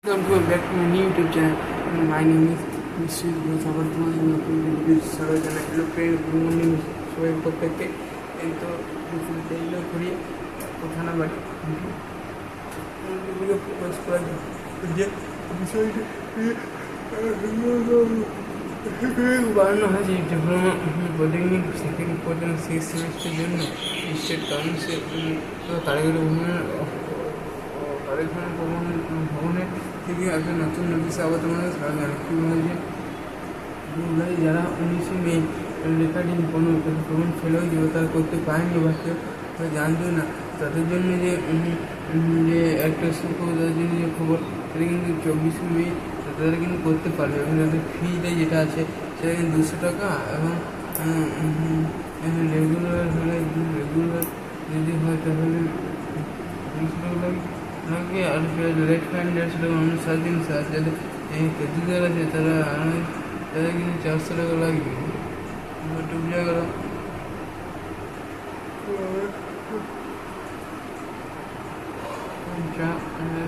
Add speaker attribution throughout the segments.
Speaker 1: Welcome back to my new YouTube channel. My name is Mr. Sabar Sarojana. Hello friends, good morning. সবাই প্রত্যেককে কিন্তু এইগুলো করি কোথাও না বাড়ি ভিডিও পোস্ট করা যে বিষয়টি বাড়ানো হয়েছে ডিপ্লোমা পলিটেকনিক সেকেন্ড পর্যন্ত 6 সেমিস্টারের জন্য স্টেট কাউন্সিল কারিগরি ভবনের থেকে একটা নতুন নোটিশ আবার তোমাদের সারা কী হয়েছে যারা 19 মে রেকর্ডিং কোনো প্রথম ফেল হয়ে যাবে তারা করতে পারেনি বা কেউ জানতো না তাদের জন্য যে একটা সুখবর জন্য যে খবর সেটা কিন্তু 24 মে তারা কিন্তু করতে পারবে এবং তাদের ফিটা যেটা আছে সেটা কিন্তু 200 টাকা এবং রেগুলার যদি হয় তাহলে 200 টাকা লাগে আর লেট ফাইন্ডার ছিল মানুষ 7 দিন যাদের কেজিদার আছে তারা কিন্তু 400 টাকা লাগবে বুঝা গেল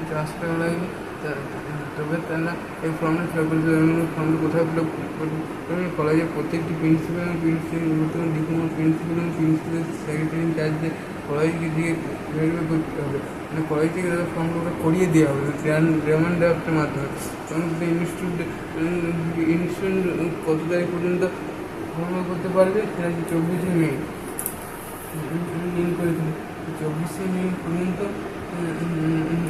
Speaker 1: 400 টাকা লাগবে তবে তারা এই ফর্মটা ফিল আপ করতে ফর্মটা কোথায় ফিল আপ করবে কলেজের প্রত্যেকটি প্রিন্সিপাল ডিপ্লোমা প্রিন্সিপাল সেক্রেটারি চার্জে কলেজকে দিয়ে ভেরিফাই করতে হবে মানে কলেজ থেকে তাদের ফর্মটা করিয়ে দেওয়া হবে রেমান্ড ড্রাফটের মাধ্যমে এবং ইনস্টিটিউট কত তারিখ পর্যন্ত ফর্ম করতে পারবে সেটা 24 মে লিঙ্ক করেছিল 24 মে পর্যন্ত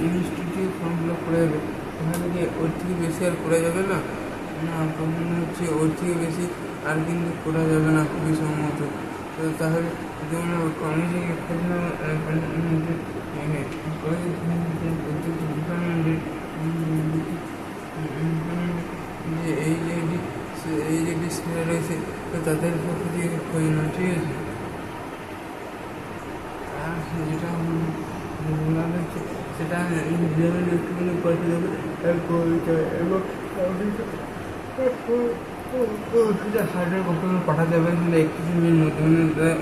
Speaker 1: ইনস্টিটিউট ফর্ম ফিল আপ করা যাবে এখানে যে ওর থেকে বেশি আর করা যাবে না প্রবলেম হচ্ছে ওর থেকে বেশি আর কিন্তু করা যাবে না খুবই সম্মত তাহলে যেমন কলেজে প্রত্যেকটি ডিপার্টমেন্টের যে এই যে ডিসপ্লে রয়েছে তাদের পক্ষ থেকে হয় না ঠিক আছে আর যেটা বলা হচ্ছে সেটা একটুখানি পাঠিয়ে দেবে এবং হার্ডওয়্যার কতগুলো পাঠাতে হবে কিন্তু 31 মিনিট মধ্যে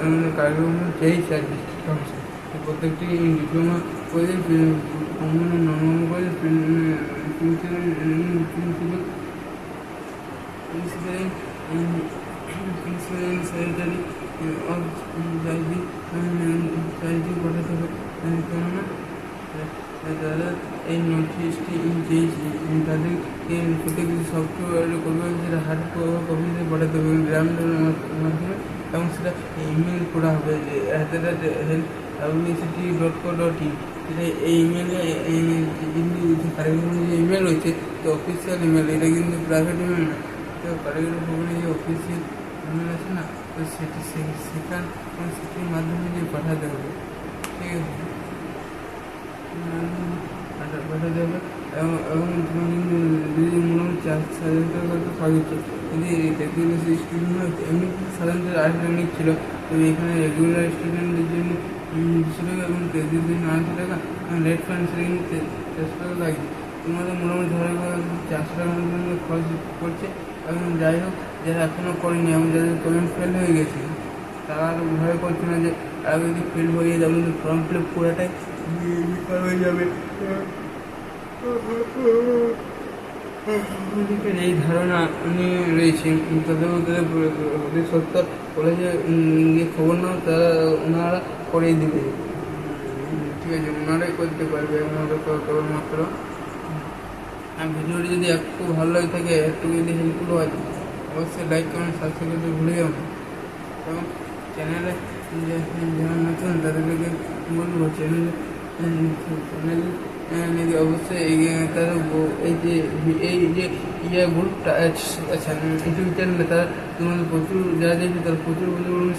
Speaker 1: মানে কারিগরগুলো চেয়েছে আর ডিস্ট্রিক্ট কাউন্সিল প্রত্যেকটি diploma college normal college principal secretary চার্জি পাঠাতে হবে কেননা তারা এই নোটিশটি তাদেরকে প্রত্যেকটি সফটওয়্যার করবে সেটা হার্ড কপিতে পাঠাতে হবে গ্রামের মাধ্যমে এবং সেটা ইমেল করা হবে যে help@wct.co.in সেটা এই ইমেলে কিন্তু কারিগরি যে ইমেল রয়েছে তো অফিসিয়াল ইমেল এটা কিন্তু প্রাইভেট ইমেল না তো কারিগরি ভবনে যে অফিসিয়াল ইমেল আছে না তো সেটির মাধ্যমে যে পাঠাতে হবে ঠিক আছে পাঠাতে হবে এবং যদি মোটামুটি 4,000 টাকা করতে পারছে যদি টেকনোলজি স্টুডেন্ট হয় এমনি সাধারণত আর্টসনিক ছিল তো এখানে রেগুলার স্টুডেন্টদের জন্য 200 টাকা এবং কেজির জন্য 900 টাকা এবং লেট ফান্ড সেটা কিন্তু 400 টাকা লাগবে তোমাদের মোটামুটি ধরে 400 টাকার মধ্যে খরচ করছে এবং যাই হোক যারা এখনও করেনি এবং যাদের পেমেন্ট ফেল হয়ে গেছে তারা আর ভয় করছে না যে আর যদি ফেল হয়ে যাবে কিন্তু ফর্ম ফিল আপ করাটাই বেকার হয়ে যাবে এই ধারণা নিয়ে রয়েছে তাদের মধ্যে সত্তর কলেজে যে খবর নাও তারা ওনারা করেই দেবে ঠিক আছে ওনারাই করতে পারবে ওনারা কেবলমাত্র ভিডিওটি যদি একটু ভালো লাগে থাকে একটু যদি হেল্পফুল হয় অবশ্যই লাইক কমেন্ট সাবস্ক্রাইব করতে ভুলে যাও এবং চ্যানেলে যারা নতুন তাদেরকে বলবো চ্যানেলে অবশ্যই তারা এই যে গ্রুপটা আচ্ছা ইউটিউব চ্যানেলে তারা তোমাদের প্রচুর যারা দেখবে তারা প্রচুর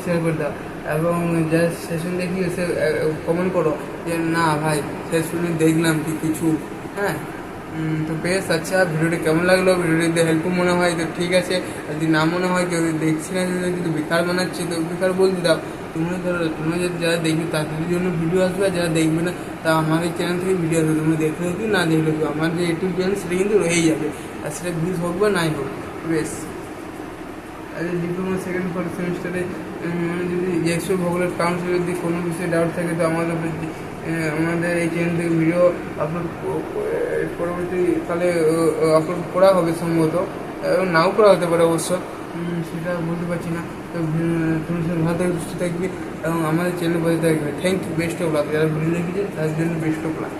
Speaker 1: শেয়ার করে দাও এবং যারা সেশন দেখি সে কমেন্ট করো যে না ভাই সেশনে দেখলাম কি কিছু হ্যাঁ তো বেশ আচ্ছা ভিডিওটি কেমন লাগলো ভিডিওটি হেল্পফুল মনে হয় তো ঠিক আছে যদি না মনে হয় কেউ দেখছি না যদি বেকার বানাচ্ছি তো বেকার বলতে দাও তোমরা যারা দেখবে তাদের জন্য ভিডিও আসবে আর যারা দেখবে না তা আমার এই চ্যানেল থেকে ভিডিও আসবে তোমরা দেখলে কি না দেখলে কি আমার যে ইউটিউব চ্যানেল সেটা কিন্তু রয়েই যাবে আর সেটা ভিউজ হোক বা নাই হোক বেশ আর ডিপ্লোমা সেকেন্ড সেমিস্টারে যদি 100 ভূগোলের কাউন্সিল যদি কোনো বিষয়ে ডাউট থাকে তো আমাদের আমাদের এই চ্যানেল থেকে ভিডিও আপলোড পরবর্তীকালে আপলোড করা হবে সম্ভবত, এবং নাও করা হতে পারে অবশ্য, সেটা বলতে পারছি না। তো তুমি সব ভালো থাকবে, সুস্থ থাকবে এবং আমাদের চ্যানেল বসে থাকবে। Thank you, best of luck. যারা ভিডিও দেখেছে তাদের জন্য বেস্ট অফ লাক।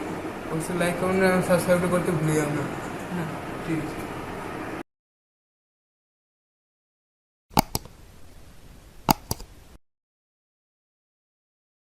Speaker 1: অবশ্যই লাইক করুন এবং সাবস্ক্রাইব করতে ভুলে যাও না। হ্যাঁ, ঠিক আছে।